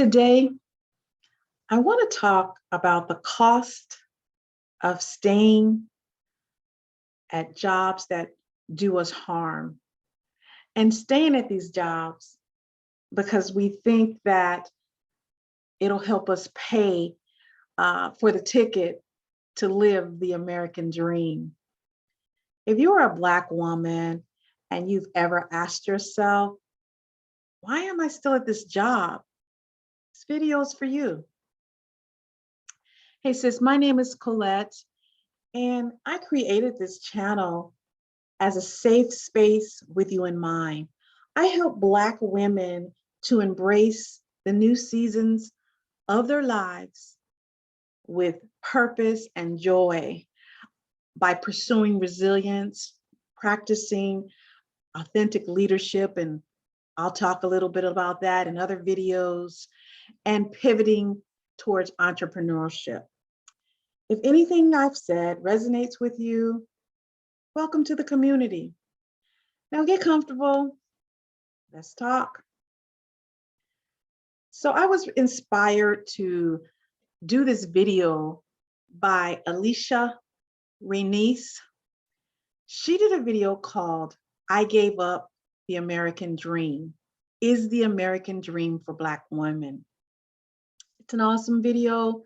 Today, I want to talk about the cost of staying at jobs that do us harm and staying at these jobs because we think that it'll help us pay for the ticket to live the American dream. If you are a Black woman and you've ever asked yourself, why am I still at this job? This video is for you. Hey sis, my name is Colette, and I created this channel as a safe space with you in mind. I help Black women to embrace the new seasons of their lives with purpose and joy by pursuing resilience, practicing authentic leadership, and I'll talk a little bit about that in other videos, and pivoting towards entrepreneurship. If anything I've said resonates with you, welcome to the community. Now get comfortable, let's talk. So I was inspired to do this video by Alicia Renice. She did a video called, I Gave Up the American Dream. Is the American Dream for Black Women? It's an awesome video,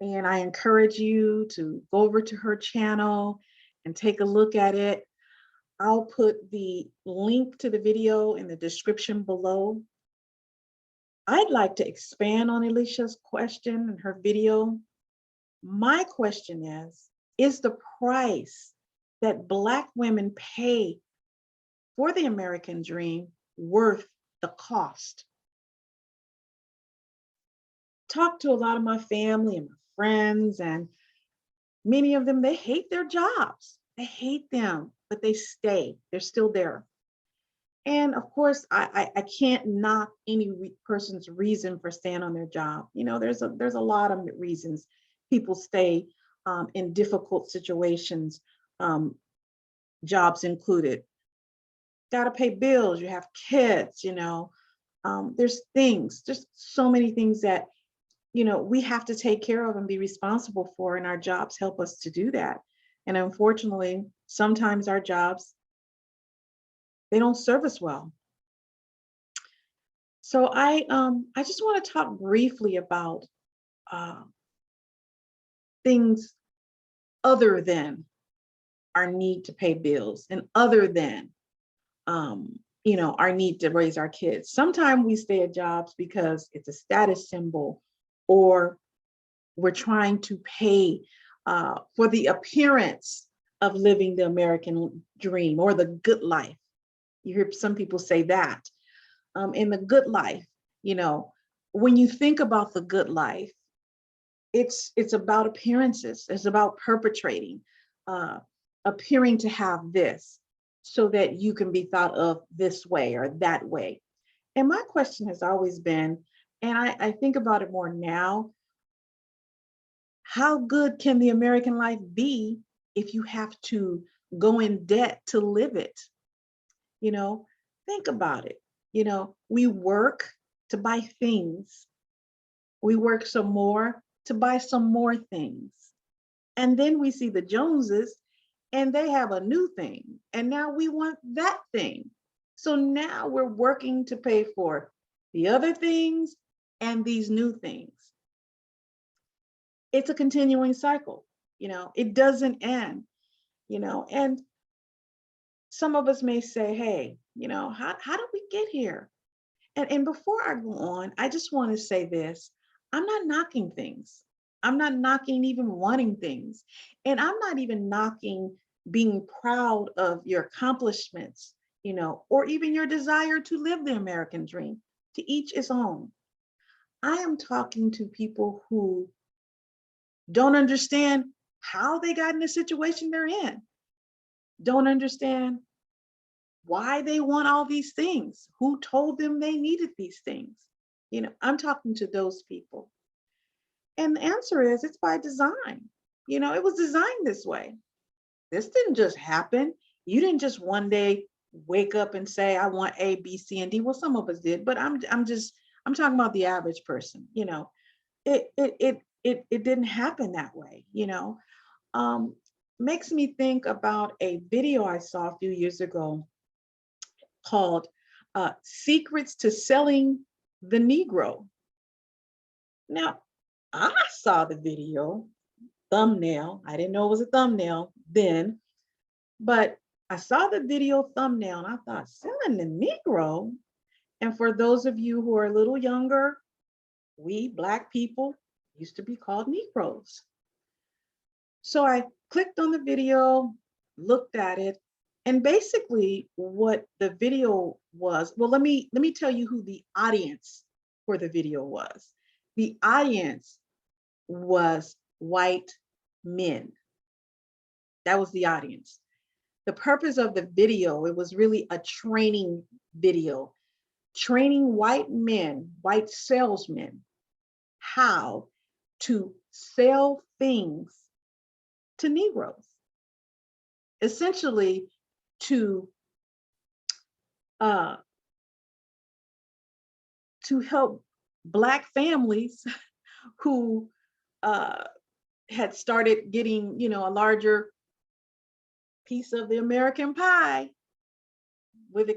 and I encourage you to go over to her channel and take a look at it. I'll put the link to the video in the description below. I'd like to expand on Alicia's question in her video. My question is the price that Black women pay for the American dream worth the cost? Talk to a lot of my family and my friends, and many of them, they hate their jobs. They hate them, but they stay. They're still there. And of course, I can't knock any person's reason for staying on their job. You know, there's a lot of reasons people stay in difficult situations, jobs included. Got to pay bills, you have kids, you know, there's so many things that, you know, we have to take care of and be responsible for, and our jobs help us to do that. And unfortunately, sometimes our jobs, they don't serve us well. So I just want to talk briefly about things other than our need to pay bills and other than you know, our need to raise our kids. Sometimes we stay at jobs because it's a status symbol, or we're trying to pay for the appearance of living the American dream or the good life. You hear some people say that. In the good life, you know, when you think about the good life, it's about appearances. It's about perpetrating, appearing to have this so that you can be thought of this way or that way. And my question has always been, and I think about it more now, how good can the American life be if you have to go in debt to live it? You know, think about it. You know, we work to buy things. We work some more to buy some more things. And then we see the Joneses and they have a new thing. And now we want that thing. So now we're working to pay for the other things and these new things. It's a continuing cycle, you know, it doesn't end, you know, and some of us may say, hey, you know, how did we get here? And before I go on, I just want to say this. I'm not knocking things. I'm not knocking even wanting things. And I'm not even knocking being proud of your accomplishments, you know, or even your desire to live the American dream. To each his own. I am talking to people who don't understand how they got in the situation they're in, don't understand why they want all these things, who told them they needed these things. You know, I'm talking to those people. And the answer is it's by design. You know, it was designed this way. This didn't just happen. You didn't just one day wake up and say, I want A, B, C, and D. Well, some of us did, but I'm I'm talking about the average person, it didn't happen that way, um, makes me think about a video I saw a few years ago called Secrets to Selling the Negro. Now, I saw the video thumbnail. I didn't know it was a thumbnail then, but I saw the video thumbnail and I thought, selling the Negro? And for those of you who are a little younger, we Black people used to be called Negroes. So I clicked on the video, looked at it, and basically what the video was, well, let me tell you who the audience for the video was. The audience was white men. That was the audience. The purpose of the video, it was really a training video, training white men, white salesmen, how to sell things to Negroes. Essentially to help Black families who had started getting, a larger piece of the American pie with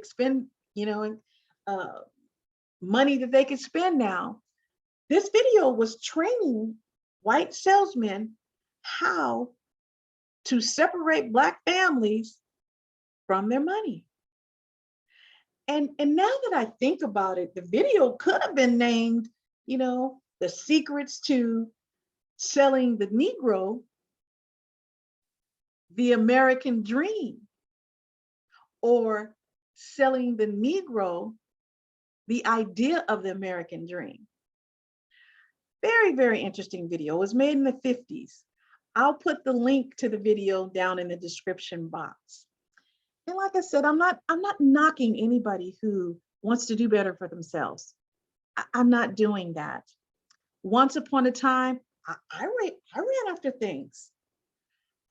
money that they could spend now. This video was training white salesmen how to separate Black families from their money. And now that I think about it, the video could have been named, The Secrets to Selling the Negro, the American Dream, or Selling the Negro, the Idea of the American Dream. Very, very interesting video. It was made in the 50s. I'll put the link to the video down in the description box. And like I said, I'm not knocking anybody who wants to do better for themselves. I'm not doing that. Once upon a time, I ran after things.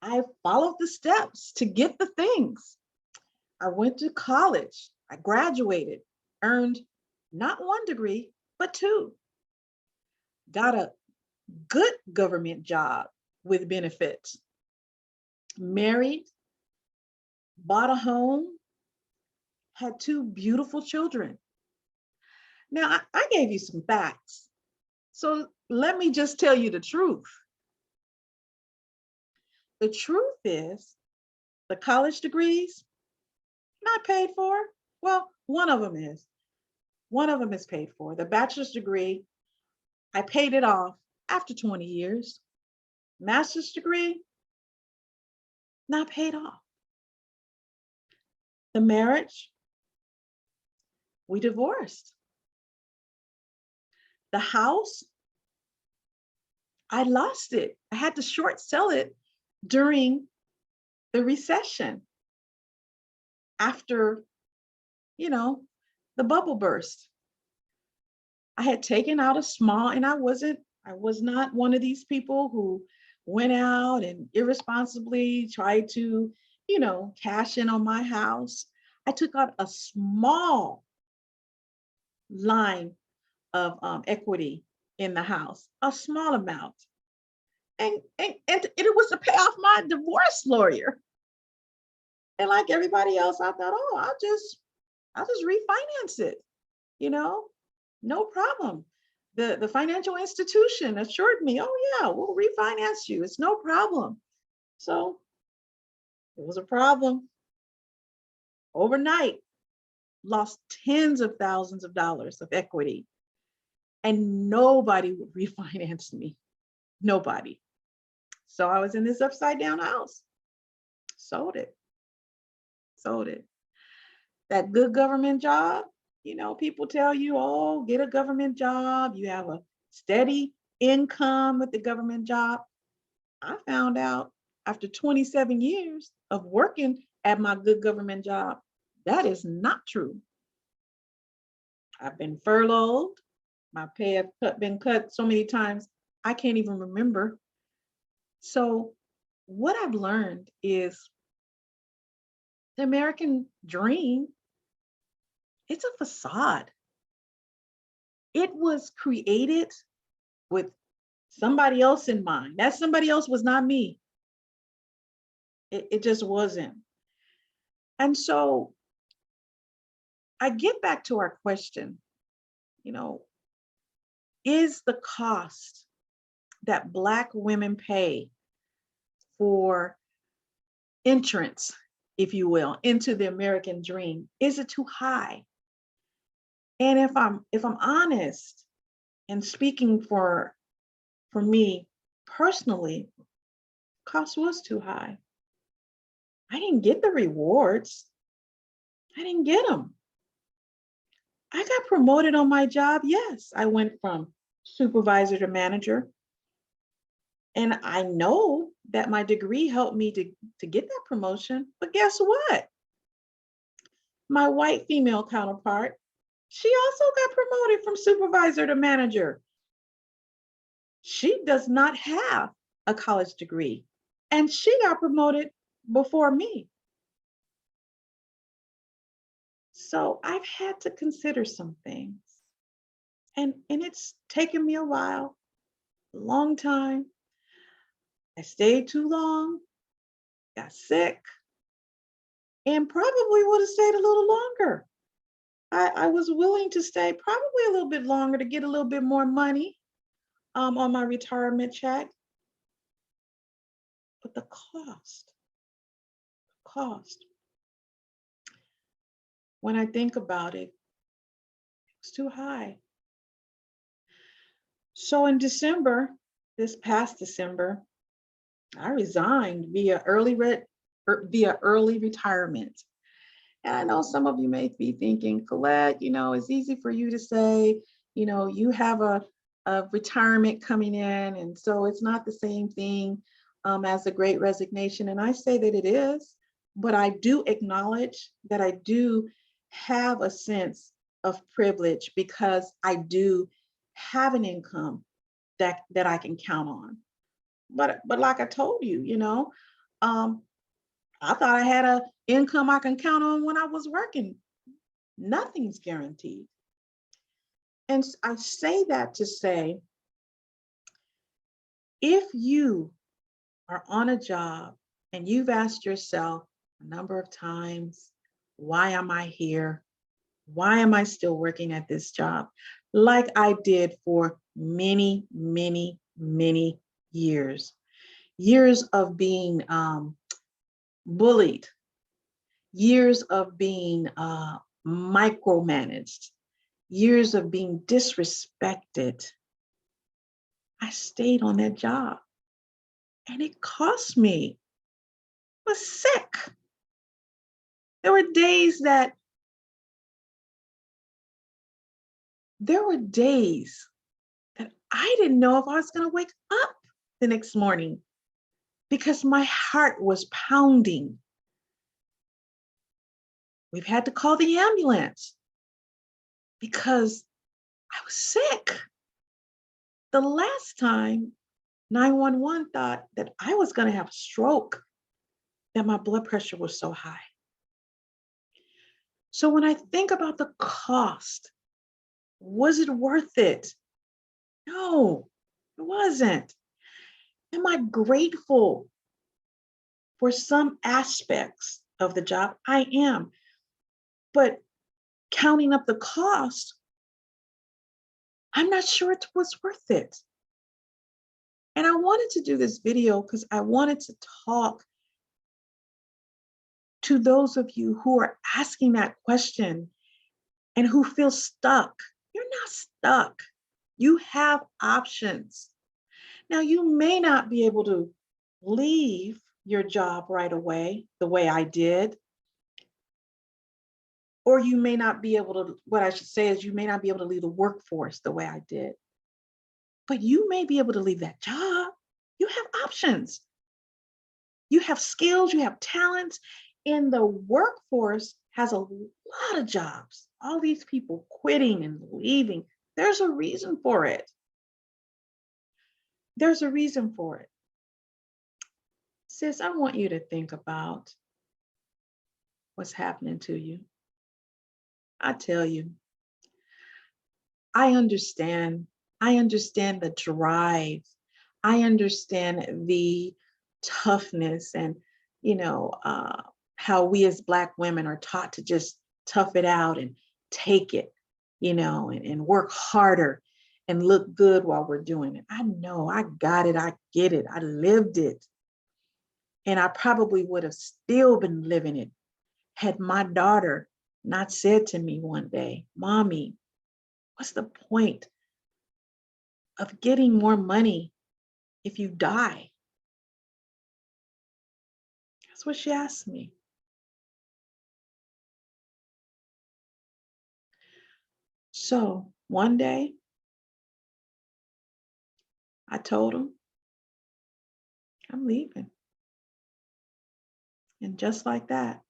I followed the steps to get the things. I went to college. I graduated, earned not one degree, but two. Got a good government job with benefits. Married, bought a home, had two beautiful children. Now, I gave you some facts. So let me just tell you the truth. The truth is, the college degrees, not paid for. Well, one of them is. One of them is paid for. The bachelor's degree, I paid it off after 20 years. Master's degree, not paid off. The marriage, we divorced. The house, I lost it. I had to short sell it during the recession after, the bubble burst. I had taken out a small, and I was not one of these people who went out and irresponsibly tried to, cash in on my house. I took out a small line of equity in the house, a small amount. And it was to pay off my divorce lawyer. And like everybody else, I thought, oh, I'll just refinance it, no problem. The financial institution assured me, oh yeah, we'll refinance you. It's no problem. So it was a problem. Overnight, lost tens of thousands of dollars of equity. And nobody would refinance me. Nobody. So I was in this upside down house. Sold it. That good government job, people tell you, oh, get a government job. You have a steady income with the government job. I found out after 27 years of working at my good government job, that is not true. I've been furloughed. My pay has been cut so many times, I can't even remember. So what I've learned is the American dream, it's a facade. It was created with somebody else in mind. That somebody else was not me. It just wasn't. And so I get back to our question, you know, is the cost that Black women pay for entrance, if you will, into the American dream, is it too high? And if I'm honest and speaking for me personally, cost was too high. I didn't get the rewards. I didn't get them. I got promoted on my job. Yes, I went from supervisor to manager. And I know that my degree helped me to get that promotion. But guess what? My white female counterpart, she also got promoted from supervisor to manager. She does not have a college degree, and she got promoted before me. So I've had to consider some things. And it's taken me a while, a long time. I stayed too long, got sick, and probably would have stayed a little longer. I was willing to stay probably a little bit longer to get a little bit more money on my retirement check. But the cost, when I think about it, it's too high. So in December, this past December, I resigned via early retirement. And I know some of you may be thinking, Colette, it's easy for you to say, you have a retirement coming in, and so it's not the same thing as a Great Resignation. And I say that it is, but I do acknowledge that I do have a sense of privilege because I do have an income that I can count on. But like I told you, I thought I had an income I can count on when I was working. Nothing's guaranteed. And I say that to say, if you are on a job and you've asked yourself a number of times, why am I here? Why am I still working at this job? Like I did for many, many, many years. Years of being bullied, years of being micromanaged, years of being disrespected. I stayed on that job and it cost me. I was sick. There were days that I didn't know if I was going to wake up the next morning because my heart was pounding. We've had to call the ambulance because I was sick. The last time 911 thought that I was going to have a stroke, that my blood pressure was so high. So when I think about the cost, was it worth it? No, it wasn't. Am I grateful for some aspects of the job? I am. But counting up the cost, I'm not sure it was worth it. And I wanted to do this video because I wanted to talk to those of you who are asking that question and who feel stuck. You're not stuck. You have options. Now, you may not be able to leave your job right away, the way I did. Or you may not be able to, what I should say is you may not be able to leave the workforce the way I did. But you may be able to leave that job. You have options. You have skills, you have talents. And the workforce has a lot of jobs. All these people quitting and leaving. There's a reason for it. There's a reason for it. Sis, I want you to think about what's happening to you. I tell you, I understand. I understand the drive. I understand the toughness and, you know, how we as Black women are taught to just tough it out and take it, and work harder and look good while we're doing it. I know, I got it, I get it, I lived it. And I probably would have still been living it had my daughter not said to me one day, Mommy, what's the point of getting more money if you die? That's what she asked me. So one day I told him, I'm leaving. And just like that,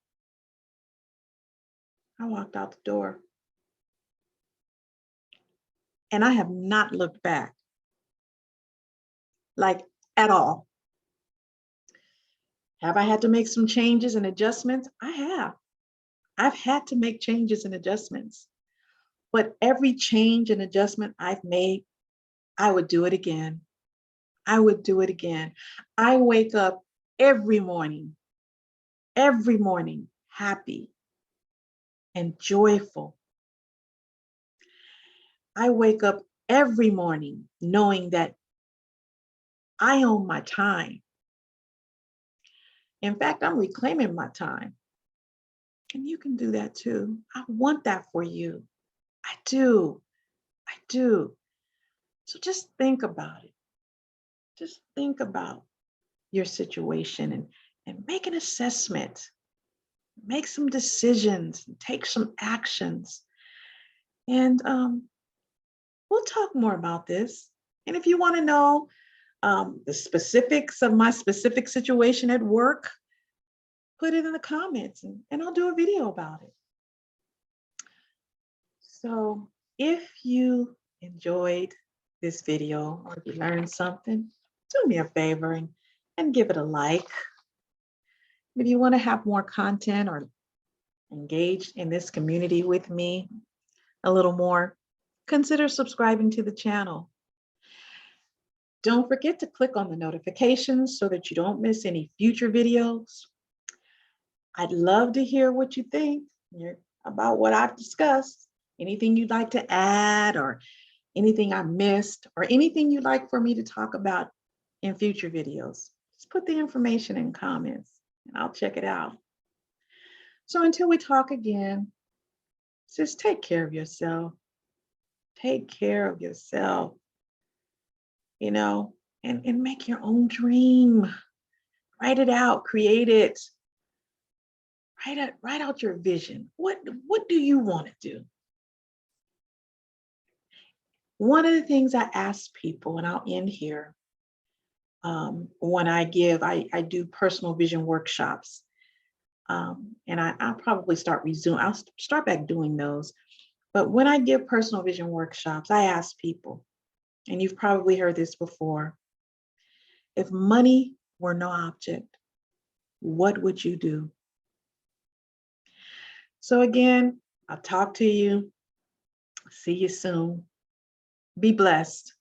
I walked out the door. And I have not looked back, like at all. Have I had to make some changes and adjustments? I have. I've had to make changes and adjustments. But every change and adjustment I've made, I would do it again. I would do it again. I wake up every morning happy and joyful. I wake up every morning knowing that I own my time. In fact, I'm reclaiming my time. And you can do that too. I want that for you. I do. I do. So just think about it. Just think about your situation and make an assessment, make some decisions, take some actions. And we'll talk more about this. And if you want to know the specifics of my specific situation at work, put it in the comments and I'll do a video about it. So if you enjoyed this video or if you learned something, do me a favor and give it a like. If you want to have more content or engage in this community with me a little more, consider subscribing to the channel. Don't forget to click on the notifications so that you don't miss any future videos. I'd love to hear what you think about what I've discussed. Anything you'd like to add or anything I missed or anything you'd like for me to talk about in future videos. Just put the information in comments and I'll check it out. So until we talk again, just take care of yourself. Take care of yourself, and make your own dream. Write it out, create it. Write out your vision. What do you want to do? One of the things I ask people, and I'll end here, when I do personal vision workshops, and I'll probably I'll start back doing those. But when I give personal vision workshops, I ask people, and you've probably heard this before, if money were no object, what would you do? So again, I'll talk to you. See you soon. Be blessed.